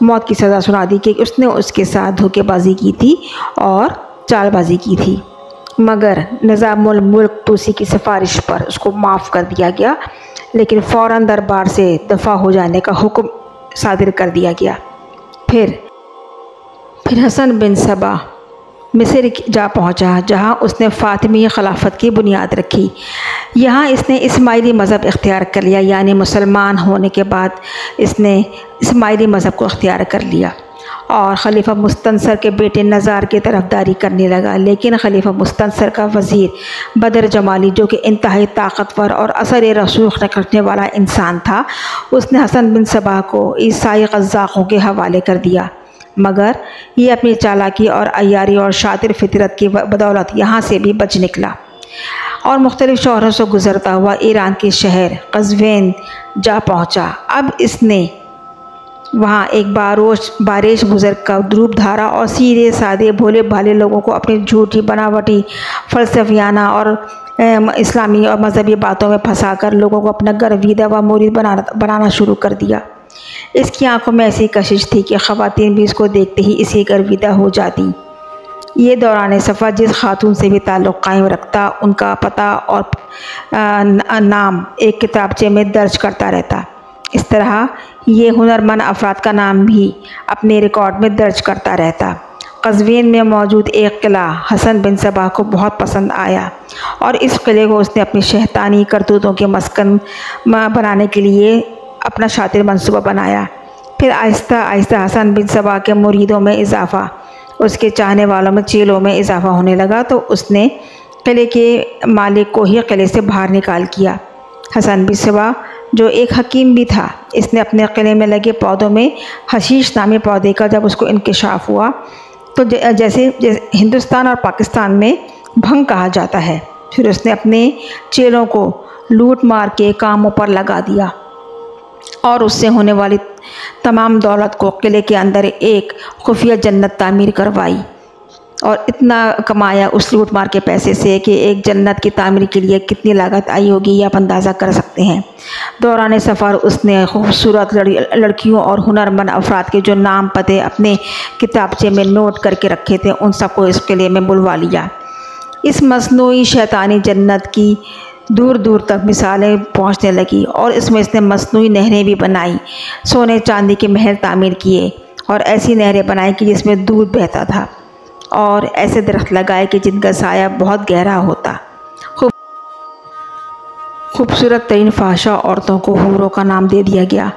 موت کی سزا سنا دی کہ اس نے اس کے ساتھ دھوکے بازی کی تھی اور چال بازی کی تھی، مگر نظام الملک طوسی کی سفارش پر اس کو معاف کر دیا گیا، لیکن فوراً دربار سے دفع ہو جانے کا حکم صادر کر دیا گیا۔ پھر حسن بن صبا مصر جا پہنچا، جہاں اس نے فاطمی خلافت کی بنیاد رکھی۔ یہاں اس نے اسماعیلی مذہب اختیار کر لیا، یعنی مسلمان ہونے کے بعد اس نے اسماعیلی مذہب کو اختیار کر لیا اور خلیفہ مستنصر کے بیٹے نزار کی طرفداری کرنے لگا۔ لیکن خلیفہ مستنصر کا وزیر بدر جمالی، جو کہ انتہائی طاقتور اور اثر رسوخ رکھنے والا انسان تھا، اس نے حسن بن صبا کو عیسائی قزاقوں کے حوالے کر دیا، مگر یہ اپنی چالاکی اور عیاری اور شاطر فطرت کی بدولت یہاں سے بھی بچ نکلا اور مختلف شہروں سے گزرتا ہوا ایران کے شہر قزوین جا پہنچا۔ اب اس نے وہاں ایک بارش بزرگ کا دروپ دھارا اور سیدھے سادے بھولے بھالے لوگوں کو اپنی جھوٹی بناوٹی فلسفیانہ اور اسلامی اور مذہبی باتوں میں پھنسا کر لوگوں کو اپنا گرویدہ و مرید بنانا شروع کر دیا۔ اس کی آنکھوں میں ایسی کشش تھی کہ خواتین بھی اس کو دیکھتے ہی اسی گرویدہ ہو جاتی۔ یہ دوران سفر جس خاتون سے بھی تعلق قائم رکھتا، ان کا پتہ اور نام ایک کتابچے میں درج کرتا رہتا۔ اس طرح یہ ہنرمند افراد کا نام بھی اپنے ریکارڈ میں درج کرتا رہتا۔ قزوین میں موجود ایک قلعہ حسن بن صبا کو بہت پسند آیا اور اس قلعے کو اس نے اپنی شیطانی کرتوتوں کے مسکن بنانے کے لیے اپنا شاطر منصوبہ بنایا۔ پھر آہستہ آہستہ حسن بن صبا کے مریدوں میں اضافہ، اس کے چاہنے والوں میں چیلوں میں اضافہ ہونے لگا، تو اس نے قلعے کے مالک کو ہی قلعے سے باہر نکال کیا۔ حسن بن صبا جو ایک حکیم بھی تھا، اس نے اپنے قلعے میں لگے پودوں میں حشیش نامی پودے کا جب اس کو انکشاف ہوا، تو جیسے ہندوستان اور پاکستان میں بھنگ کہا جاتا ہے، پھر اس نے اپنے چیلوں کو لوٹ مار کے کاموں پر لگا دیا اور اس سے ہونے والی تمام دولت کو قلعے کے اندر ایک خفیہ جنت تعمیر کروائی اور اتنا کمایا اس لوٹ مار کے پیسے سے کہ ایک جنت کی تعمیر کے لیے کتنی لاگت آئی ہوگی یہ آپ اندازہ کر سکتے ہیں۔ دوران سفر اس نے خوبصورت لڑکیوں اور ہنرمند افراد کے جو نام پتے اپنے کتابچے میں نوٹ کر کے رکھے تھے، ان سب کو اس قلعے میں بلوا لیا۔ اس مصنوعی شیطانی جنت کی دور دور تک مثالیں پہنچنے لگی اور اس میں اس نے مصنوعی نہریں بھی بنائی، سونے چاندی کے محل تعمیر کیے اور ایسی نہریں بنائی کہ جس میں دودھ بہتا تھا، اور ایسے درخت لگائے کہ جن کا سایہ بہت گہرا ہوتا۔ خوبصورت ترین فحشہ عورتوں کو حوروں کا نام دے دیا گیا۔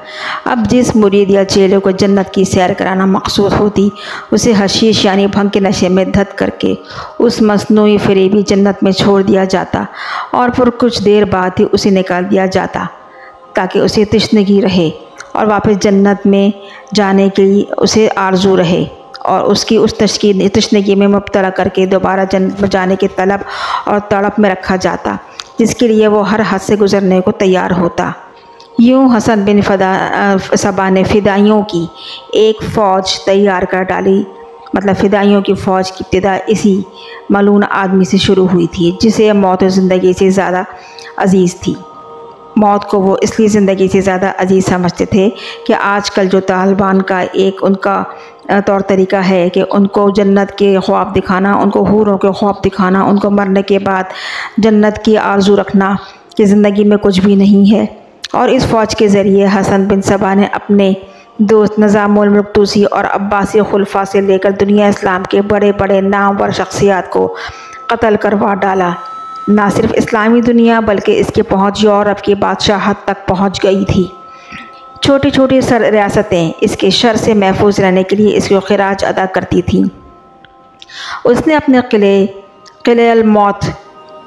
اب جس مرید یا چیلے کو جنت کی سیر کرانا مقصود ہوتی، اسے حشیش یعنی بھنگ کے نشے میں دھت کر کے اس مصنوعی فریبی جنت میں چھوڑ دیا جاتا اور پھر کچھ دیر بعد ہی اسے نکال دیا جاتا تاکہ اسے تشنگی رہے اور واپس جنت میں جانے کی اسے آرزو رہے، اور اس کی اس تشنگی میں مبتلا کر کے دوبارہ جنت میں جانے کی طلب اور تڑپ میں رکھا جاتا، جس کے لیے وہ ہر حد سے گزرنے کو تیار ہوتا۔ یوں حسن بن صبا نے فدائیوں کی ایک فوج تیار کر ڈالی، مطلب فدائیوں کی فوج کی ابتدا اسی ملعون آدمی سے شروع ہوئی تھی جسے موت و زندگی سے زیادہ عزیز تھی۔ موت کو وہ اس لیے زندگی سے زیادہ عزیز سمجھتے تھے کہ آج کل جو طالبان کا ایک ان کا طور طریقہ ہے کہ ان کو جنت کے خواب دکھانا، ان کو حوروں کے خواب دکھانا، ان کو مرنے کے بعد جنت کی آرزو رکھنا کہ زندگی میں کچھ بھی نہیں ہے، اور اس فوج کے ذریعے حسن بن صبا نے اپنے دوست نظام الملک طوسی اور عباسی خلفاء سے لے کر دنیا اسلام کے بڑے بڑے نامور شخصیات کو قتل کروا ڈالا۔ نہ صرف اسلامی دنیا بلکہ اس کی پہنچ یورپ کی بادشاہت تک پہنچ گئی تھی۔ چھوٹی چھوٹی ریاستیں اس کے شر سے محفوظ رہنے کے لیے اس کو خراج ادا کرتی تھیں۔ اس نے اپنے قلعہ الموت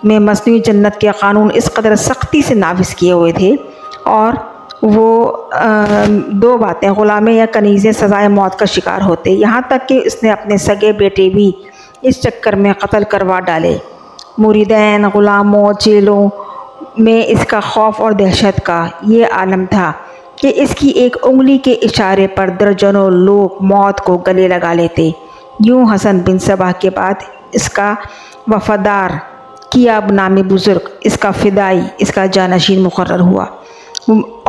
میں مصنوعی جنت کے قانون اس قدر سختی سے نافذ کیے ہوئے تھے، اور وہ دو باتیں، غلامیں یا کنیزیں سزائے موت کا شکار ہوتے، یہاں تک کہ اس نے اپنے سگے بیٹے بھی اس چکر میں قتل کروا ڈالے۔ مریدین، غلاموں، چیلوں میں اس کا خوف اور دہشت کا یہ عالم تھا کہ اس کی ایک انگلی کے اشارے پر درجنوں لوگ موت کو گلے لگا لیتے۔ یوں حسن بن صبا کے بعد اس کا وفادار کیاب نامی بزرگ، اس کا فدائی، اس کا جانشین مقرر ہوا،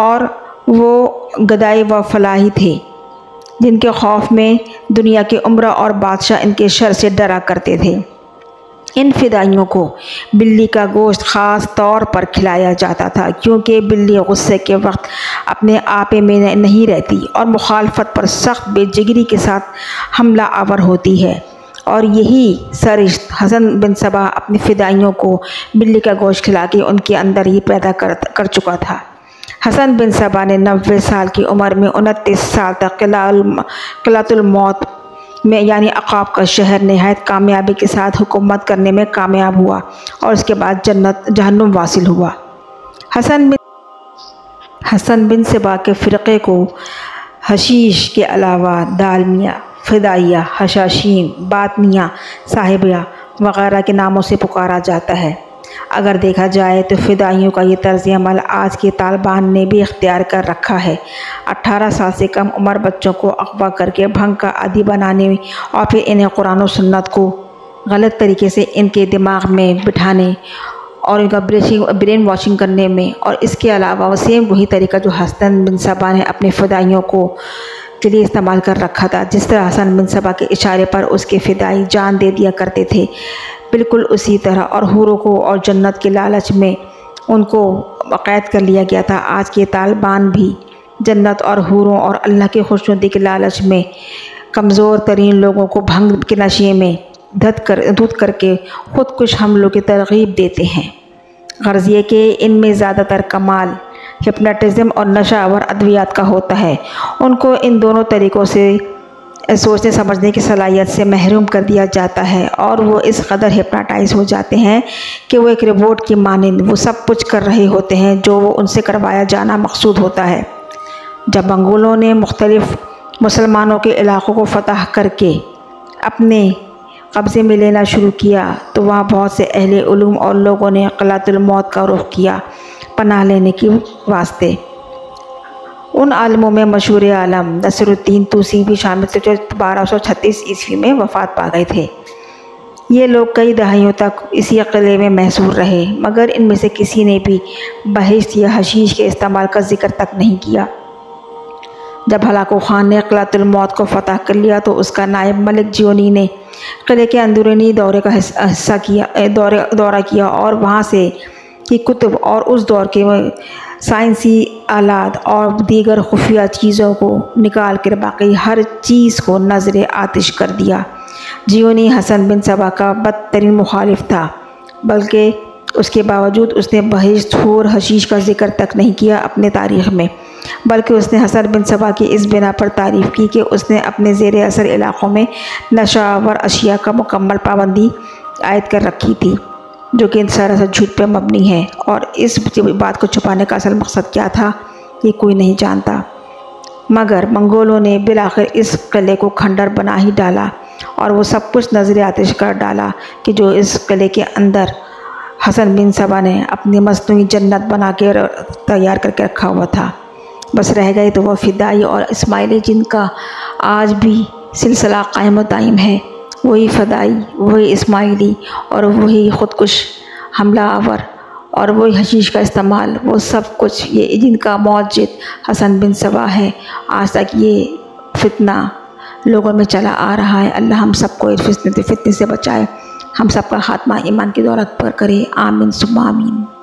اور وہ گدائی و فلاحی تھے۔ جن کے خوف میں دنیا کے عمرہ اور بادشاہ ان کے شر سے ڈرا کرتے تھے۔ ان فدائیوں کو بلی کا گوشت خاص طور پر کھلایا جاتا تھا، کیونکہ بلی غصے کے وقت اپنے آپے میں نہیں رہتی اور مخالفت پر سخت بے جگری کے ساتھ حملہ آور ہوتی ہے، اور یہی سرشت حسن بن صبا اپنی فدائیوں کو بلی کا گوشت کھلا کے ان کے اندر ہی پیدا کر چکا تھا۔ حسن بن صبا نے 90 سال کی عمر میں 29 سال تک قلعۃ الموت میں یعنی عقاب کا شہر نہایت کامیابی کے ساتھ حکومت کرنے میں کامیاب ہوا، اور اس کے بعد جہنم واصل ہوا۔ حسن بن صبا کے فرقے کو حشیش کے علاوہ دالمیہ، فدائیہ، حشاشین، باطنیہ، صاحبیہ وغیرہ کے ناموں سے پکارا جاتا ہے۔ اگر دیکھا جائے تو فدائیوں کا یہ طرز عمل آج کے طالبان نے بھی اختیار کر رکھا ہے۔ 18 سال سے کم عمر بچوں کو اغوا کر کے بھنگ کا عادی بنانے اور پھر انہیں قرآن و سنت کو غلط طریقے سے ان کے دماغ میں بٹھانے اور ان کا برین واشنگ کرنے میں، اور اس کے علاوہ وہ سیم وہی طریقہ جو حسن بن صبا نے اپنے فدائیوں کو کے لیے استعمال کر رکھا تھا، جس طرح حسن بن صبا کے اشارے پر اس کے فدائی جان دے دیا کرتے تھے، بالکل اسی طرح اور حوروں کو اور جنت کے لالچ میں ان کو قید کر لیا گیا تھا۔ آج کے طالبان بھی جنت اور حوروں اور اللہ کی خوشنودی کے لالچ میں کمزور ترین لوگوں کو بھنگ کے نشے میں دھت کر کے خودکش حملوں کی ترغیب دیتے ہیں۔ غرض یہ کہ ان میں زیادہ تر کمال ہپناٹزم اور نشہ آور ادویات کا ہوتا ہے۔ ان کو ان دونوں طریقوں سے سوچنے سمجھنے کی صلاحیت سے محروم کر دیا جاتا ہے، اور وہ اس قدر ہپناٹائز ہو جاتے ہیں کہ وہ ایک روبوٹ کی مانند وہ سب کچھ کر رہے ہوتے ہیں جو وہ ان سے کروایا جانا مقصود ہوتا ہے۔ جب منگولوں نے مختلف مسلمانوں کے علاقوں کو فتح کر کے اپنے قبضے میں لینا شروع کیا تو وہاں بہت سے اہل علوم اور لوگوں نے قلعۃ الموت کا رخ کیا پناہ لینے کے واسطے۔ ان عالموں میں مشہور عالم نصر الدین طوسی بھی شامل تھے جو 1236 عیسوی میں وفات پا گئے تھے۔ یہ لوگ کئی دہائیوں تک اسی قلعے میں محصور رہے، مگر ان میں سے کسی نے بھی بہشت یا حشیش کے استعمال کا ذکر تک نہیں کیا۔ جب ہلاکو خان نے قلعۃ الموت کو فتح کر لیا تو اس کا نائب ملک جیونی نے قلعے کے اندرونی دورہ کیا اور وہاں سے کی کتب اور اس دور کے سائنسی آلات اور دیگر خفیہ چیزوں کو نکال کر باقی ہر چیز کو نظر آتش کر دیا۔ جیونی حسن بن صبا کا بدترین مخالف تھا، بلکہ اس کے باوجود اس نے بہشت، حور، حشیش کا ذکر تک نہیں کیا اپنے تاریخ میں، بلکہ اس نے حسن بن صبا کی اس بنا پر تعریف کی کہ اس نے اپنے زیر اثر علاقوں میں نشہ آور اشیاء کا مکمل پابندی عائد کر رکھی تھی، جو کہ سراسر جھوٹ پہ مبنی ہے، اور اس بات کو چھپانے کا اصل مقصد کیا تھا یہ کوئی نہیں جانتا۔ مگر منگولوں نے بالآخر اس قلعے کو کھنڈر بنا ہی ڈالا اور وہ سب کچھ نظر آتش کر ڈالا کہ جو اس قلعے کے اندر حسن بن صبا نے اپنی مصنوعی جنت بنا کے تیار کر کے رکھا ہوا تھا۔ بس رہ گئے تو وہ فدائی اور اسماعیلی جن کا آج بھی سلسلہ قائم و دائم ہے، وہی فدائی، وہی اسماعیلی اور وہی خودکش حملہ آور اور وہی حشیش کا استعمال، وہ سب کچھ یہ جن کا موجد حسن بن صبا ہے۔ آج تک یہ فتنہ لوگوں میں چلا آ رہا ہے۔ اللہ ہم سب کو فتنے سے بچائے، ہم سب کا خاتمہ ایمان کی دولت پر کرے، آمین ثم آمین۔